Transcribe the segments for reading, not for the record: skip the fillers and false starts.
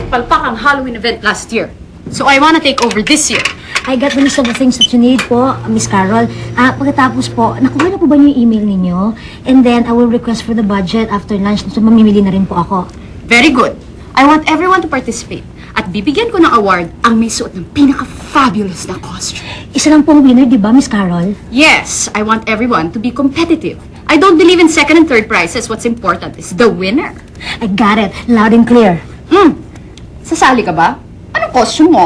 palpak ang Halloween event last year. So I wanna take over this year. I got the list of the things that you need po, Miss Carol. Pagkatapos po, nakuha na po ba niyo yung email ninyo? And then, I will request for the budget after lunch. So, mamimili na rin po ako. Very good. I want everyone to participate. At bibigyan ko ng award ang may suot ng pinaka-fabulous na costume. Isa lang pong winner, di ba, Miss Carol? Yes, I want everyone to be competitive. I don't believe in second and third prizes. What's important is the winner. I got it. Loud and clear. Sasali ka ba? Anong costume mo?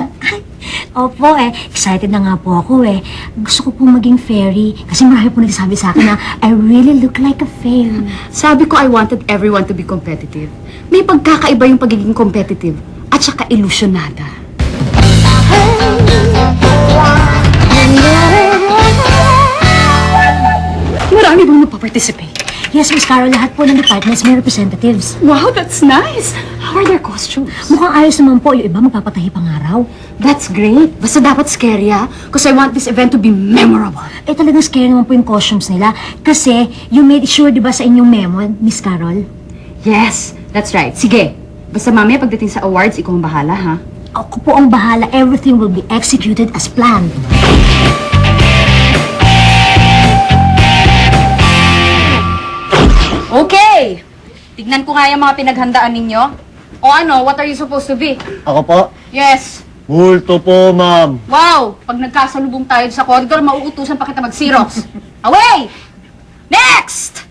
Opo, excited na nga po ako Gusto ko pong maging fairy kasi marami po nagsasabi sa akin na I really look like a fairy. Sabi ko I wanted everyone to be competitive. May pagkakaiba yung pagiging competitive at saka ilusyonada. Marami bang magpa-participate? Yes, Miss Carol, lahat po ng departments may representatives. Wow, that's nice! How are their costumes? Mukhang ayos naman po. Yung iba magpapatahi pang araw. That's great. Basta dapat scary, Because I want this event to be memorable. Talagang scary naman po yung costumes nila. Kasi, you made sure, di ba, sa inyong memo, Miss Carol? Yes, that's right. Sige, basta mamaya pagdating sa awards, ikaw ang bahala, ha? Ako po ang bahala. Everything will be executed as planned. Okay! Tignan ko nga yung mga pinaghandaan ninyo. O ano, what are you supposed to be? Ako po? Yes. Multo po, ma'am. Wow! Pag nagkasalubong tayo sa corridor, mauutusan pa kita mag-Xerox. Away! Next!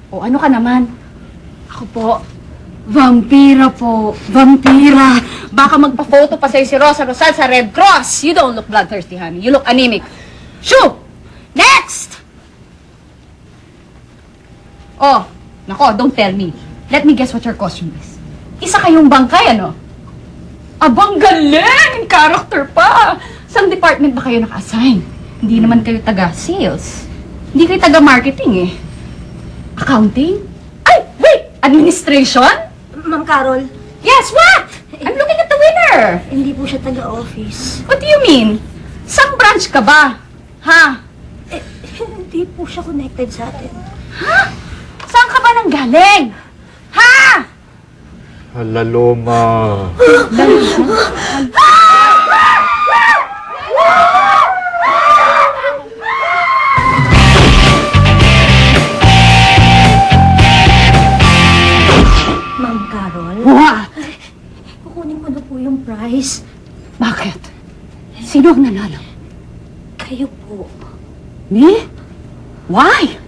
O ano ka naman? Ako po, vampira po. Vampira. Baka magpa-photo pa sa'yo si Rosa Rosal sa Red Cross. You don't look bloodthirsty, honey. You look anemic. Shoo! Next! Oh, nako, don't tell me. Let me guess what your costume is. Isa kayong bangkay, ano? Abang galing! Character pa! Saan department ba kayo naka-assign? Hindi naman kayo taga-sales. Hindi kayo taga-marketing, Accounting? Ay, wait! Administration? Ma'am Carol, Yes, what? I'm looking at the winner! hindi po siya taga-office. What do you mean? Saan branch ka ba? Ha? Hindi po siya connected sa atin. Ha? Saan ka ba nang galing? Ha? Halaloma. Ma'am Carol, What? kukunin ko na po yung prize. Bakit? Sino ang nanalo? Kayo po. Me? Why?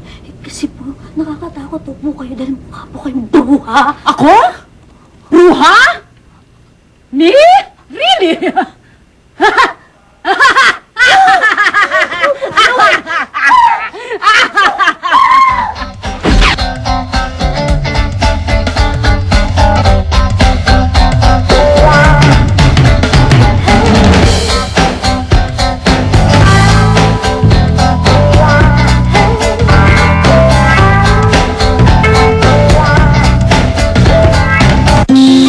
Kasi po, nakakatakot po kayo dahil mukha po kayong bruha. Ako? Bruha? Me? Really?